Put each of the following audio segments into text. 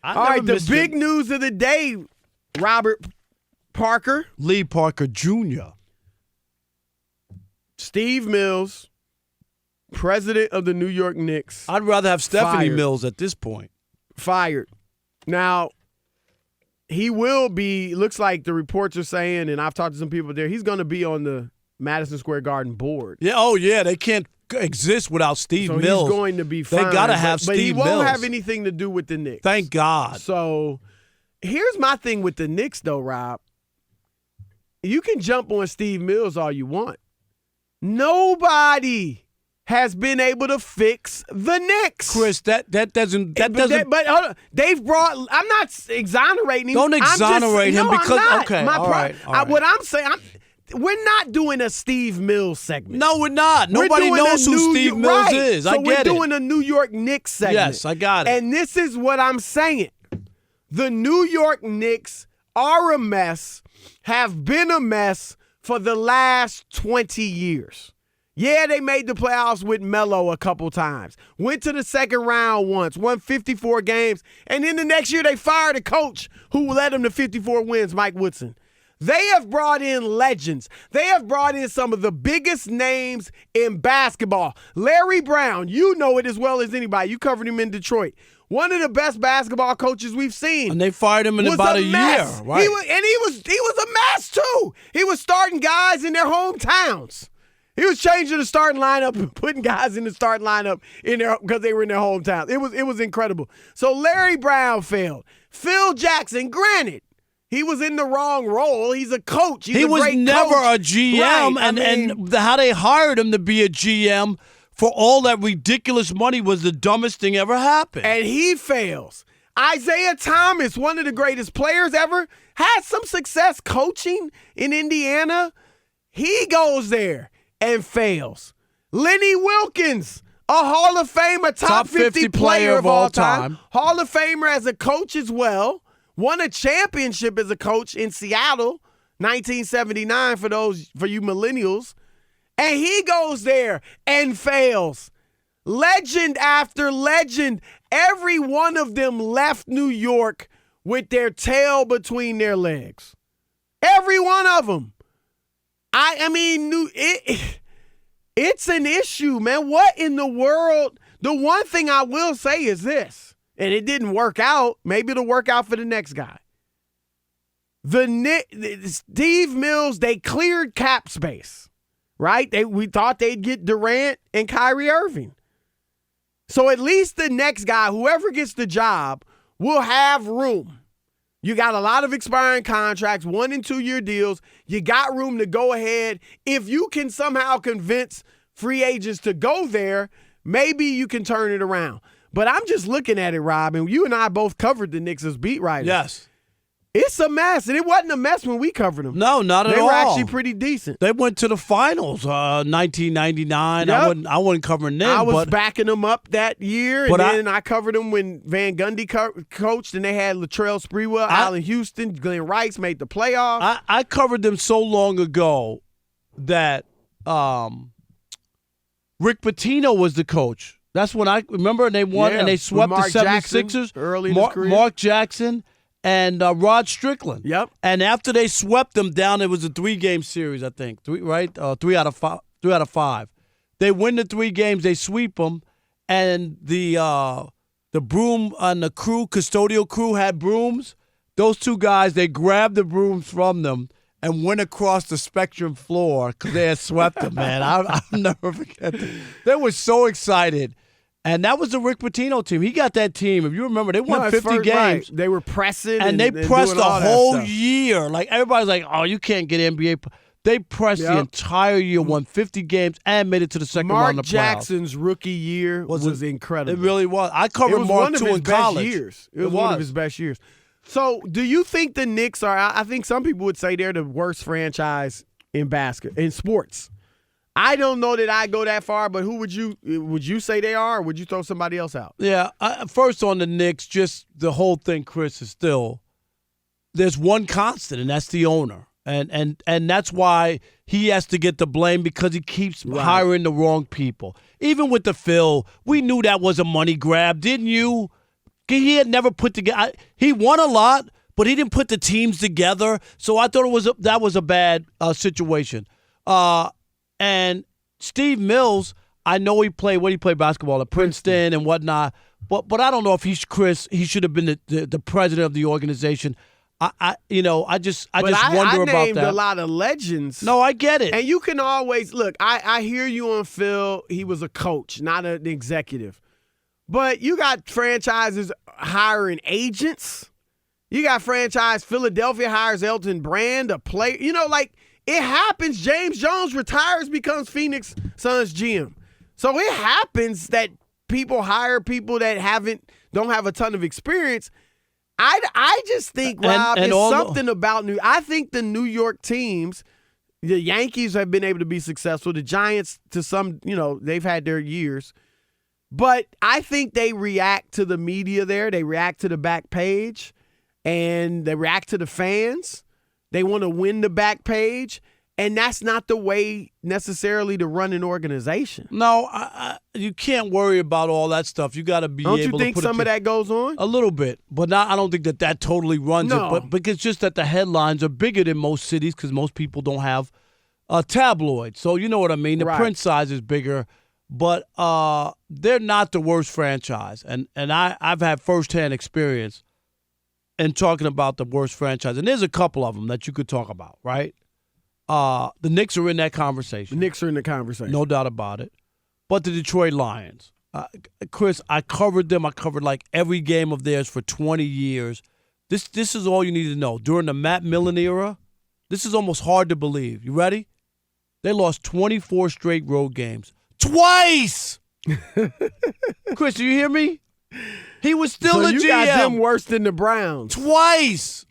All right, the big news of the day, Robert Parker. Lee Parker Jr. Steve Mills, president of the New York Knicks. I'd rather have Stephanie fired. Mills at this point. Fired. Now, he will be, looks like the reports are saying, and I've talked to some people there, he's going to be on the Madison Square Garden board. Yeah, oh yeah, they can't exist without Steve Mills. He's going to be fine. They got to have but Steve Mills. But he won't have anything to do with the Knicks. Thank God. So, here's my thing with the Knicks, though, Rob. You can jump on Steve Mills all you want. Nobody has been able to fix the Knicks. Chris, that doesn't. But hold on. They've brought. I'm not exonerating him. Don't exonerate him because. I'm not. Okay, all right. What I'm saying. We're not doing a Steve Mills segment. No, we're not. Nobody knows who Steve Mills is. So I get it. we're doing a New York Knicks segment. Yes, I got it. And this is what I'm saying. The New York Knicks are a mess, have been a mess for the last 20 years. Yeah, they made the playoffs with Melo a couple times. Went to the second round once, won 54 games, and then the next year they fired a coach who led them to 54 wins, Mike Woodson. They have brought in legends. They have brought in some of the biggest names in basketball. Larry Brown, you know it as well as anybody. You covered him in Detroit. One of the best basketball coaches we've seen. And they fired him in about a year. Right. He was a mess, too. He was starting guys in their hometowns. He was changing the starting lineup and putting guys in the starting lineup in there because they were in their hometown. It was incredible. So Larry Brown failed. Phil Jackson, granted, he was in the wrong role. He's a coach. He was never coach. a GM, right. and how they hired him to be a GM for all that ridiculous money was the dumbest thing ever happened. And he fails. Isaiah Thomas, one of the greatest players ever, had some success coaching in Indiana. He goes there and fails. Lenny Wilkins, a Hall of Famer, top 50 player of all time. Hall of Famer as a coach as well. Won a championship as a coach in Seattle, 1979 for you millennials. And he goes there and fails. Legend after legend. Every one of them left New York with their tail between their legs. Every one of them. It's an issue, man. What in the world? The one thing I will say is this. And it didn't work out. Maybe it'll work out for the next guy. Steve Mills, they cleared cap space, right? We thought they'd get Durant and Kyrie Irving. So at least the next guy, whoever gets the job, will have room. You got a lot of expiring contracts, 1- and 2-year deals. You got room to go ahead. If you can somehow convince free agents to go there, maybe you can turn it around. But I'm just looking at it, Rob, and you and I both covered the Knicks as beat writers. Yes. It's a mess, and it wasn't a mess when we covered them. No, not at all. They were actually pretty decent. They went to the finals, 1999. Yep. I wasn't covering them. I was backing them up that year, and then I covered them when Van Gundy coached, and they had Latrell Sprewell, Allen Houston, Glenn Rice made the playoffs. I covered them so long ago that Rick Pitino was the coach. That's when I remember, and they won, and they swept the 76ers. Early in his career. Mark Jackson and Rod Strickland. Yep. And after they swept them down, it was a 3-game series, I think. 3 out of 5. 3 out of 5. They win the 3 games, they sweep them, and the broom and the crew, custodial crew, had brooms. Those 2 guys, they grabbed the brooms from them and went across the Spectrum floor because they had swept them, man. I'll never forget that. They were so excited. And that was the Rick Pitino team. He got that team. If you remember, they won 50 games. Right. They were pressing. And they pressed the whole year. Like, everybody's like, oh, you can't get NBA. They pressed the entire year, won 50 games, and made it to the second round of the playoffs. Mark Jackson's rookie year was incredible. It really was. I covered Mark, too, in college. It was one of his best years. So, do you think the Knicks are – I think some people would say they're the worst franchise in sports. I don't know that I go that far, but who would you say they are, or would you throw somebody else out? Yeah, first on the Knicks, just the whole thing, Chris, is still there's one constant, and that's the owner. And that's why he has to get the blame because he keeps hiring the wrong people. Even with the Phil, we knew that was a money grab, didn't you? He had never put together. He won a lot, but he didn't put the teams together. So I thought that was a bad situation. And Steve Mills, I know he played basketball at Princeton and whatnot, but I don't know if he should have been the president of the organization. I just wonder about that. I named a lot of legends. No, I get it. And you can always look. I hear you on Phil. He was a coach, not an executive. But you got franchises hiring agents. You got Philadelphia hires Elton Brand, a player. It happens. James Jones retires, becomes Phoenix Suns GM. So it happens that people hire people that don't have a ton of experience. I just think, Rob, it's something about I think the New York teams, the Yankees have been able to be successful. The Giants, to some, they've had their years. But I think they react to the media there. They react to the back page, and they react to the fans. They want to win the back page, and that's not the way necessarily to run an organization. No, you can't worry about all that stuff. You got to be able to Don't you think some of that goes on? A little bit, but I don't think that totally runs it. But it's just that the headlines are bigger than most cities because most people don't have tabloids. So you know what I mean? The print size is bigger. But they're not the worst franchise. And I've had firsthand experience in talking about the worst franchise. And there's a couple of them that you could talk about, right? The Knicks are in that conversation. The Knicks are in the conversation. No doubt about it. But the Detroit Lions. Chris, I covered them. I covered like every game of theirs for 20 years. This is all you need to know. During the Matt Millen era, this is almost hard to believe. You ready? They lost 24 straight road games. Twice! Chris, do you hear me? He was still the GM. You got them worse than the Browns. Twice!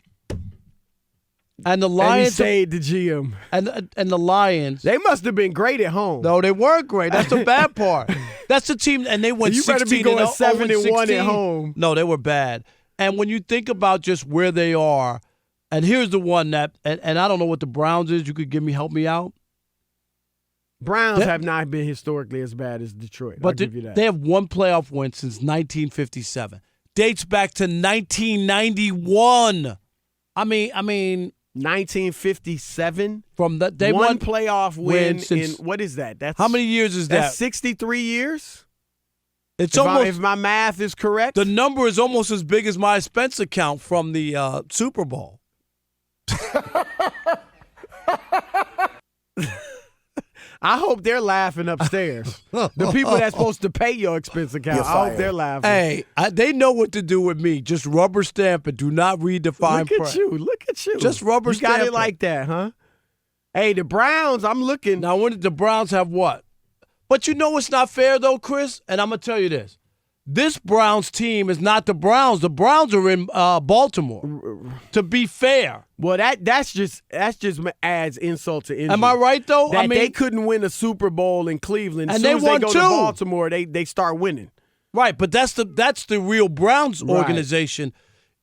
And the Lions. And he stayed the GM. And the Lions. They must have been great at home. No, they weren't great. That's the bad part. That's the team, and they went 16 You better be going 7-1 at home. No, they were bad. And when you think about just where they are, and here's the one that, and I don't know what the Browns is. You could help me out. Browns have not been historically as bad as Detroit. But I'll give you that. They have one playoff win since 1957. Dates back to 1991. I mean 1957. From that, they won playoff win since, in what is that? That's how many years is that? That's 63 years. It's if my math is correct. The number is almost as big as my expense account from the Super Bowl. I hope they're laughing upstairs. The people that's supposed to pay your expense account. I hope they're laughing. Hey, they know what to do with me. Just rubber stamp it. Do not read the fine print. Look at you. Just rubber stamp it. You got it like that, huh? Hey, the Browns, I'm looking. Now, when did the Browns have what? But you know what's not fair, though, Chris? And I'm going to tell you this. This Browns team is not the Browns. The Browns are in Baltimore. To be fair. Well, that's just adds insult to injury. Am I right though? That they couldn't win a Super Bowl in Cleveland. And as soon they won as they go two. to Baltimore, they start winning. Right, but that's the real Browns organization.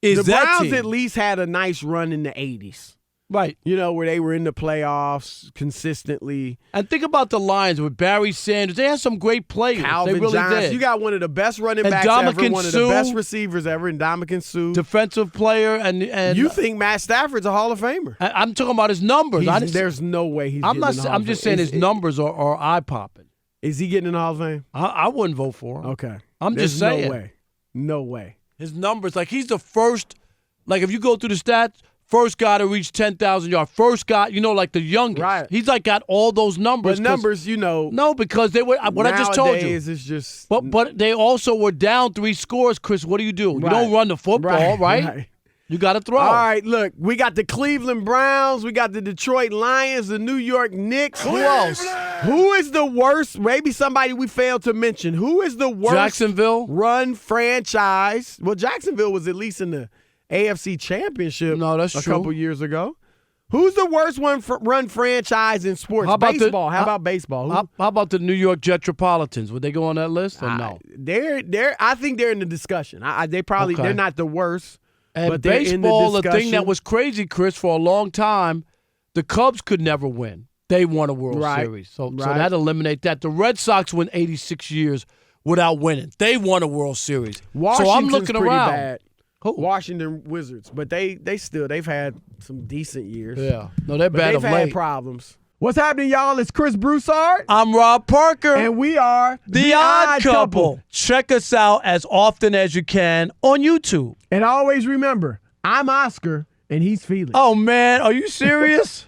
Is the that Browns team. at least had a nice run in the 80s. Right. Where they were in the playoffs consistently. And think about the Lions with Barry Sanders. They had some great players. Calvin they really Johnson. did. You got one of the best running backs ever, one of the best receivers ever in Ndamukong Suh. Defensive player. And you think Matt Stafford's a Hall of Famer. I'm talking about his numbers. There's no way he's getting in the Hall of Fame. I'm just saying his numbers are eye-popping. Is he getting in the Hall of Fame? I wouldn't vote for him. Okay. I'm just saying. No way. His numbers, like he's the first, like if you go through the stats, first guy to reach 10,000 yards. First guy, like the youngest. Right. He's like got all those numbers. But numbers, No, because they were what I just told you. Nowadays, it's just. But they also were down 3 scores, Chris. What do? You don't run the football, right? You got to throw. All right, look, we got the Cleveland Browns, we got the Detroit Lions, the New York Knicks. Who else? Who is the worst? Maybe somebody we failed to mention. Who is the worst Jacksonville run franchise? Well, Jacksonville was at least in the AFC Championship a couple years ago. Who's the worst run franchise in sports? How about baseball? How about baseball? How about the New York Jetropolitans? Would they go on that list or no? I think they're in the discussion. They're not the worst. And but baseball, the thing that was crazy, Chris, for a long time, the Cubs could never win. They won a World Series. So that eliminates that. The Red Sox went 86 years without winning. They won a World Series. So Washington's I'm looking pretty around. bad. Who? Washington Wizards, but they've had some decent years. Yeah. No, they're But bad they've of had late. problems. What's happening, y'all? It's Chris Broussard. I'm Rob Parker. And we are The Odd Couple. Check us out as often as you can on YouTube. And always remember, I'm Oscar and he's Felix. Oh, man. Are you serious?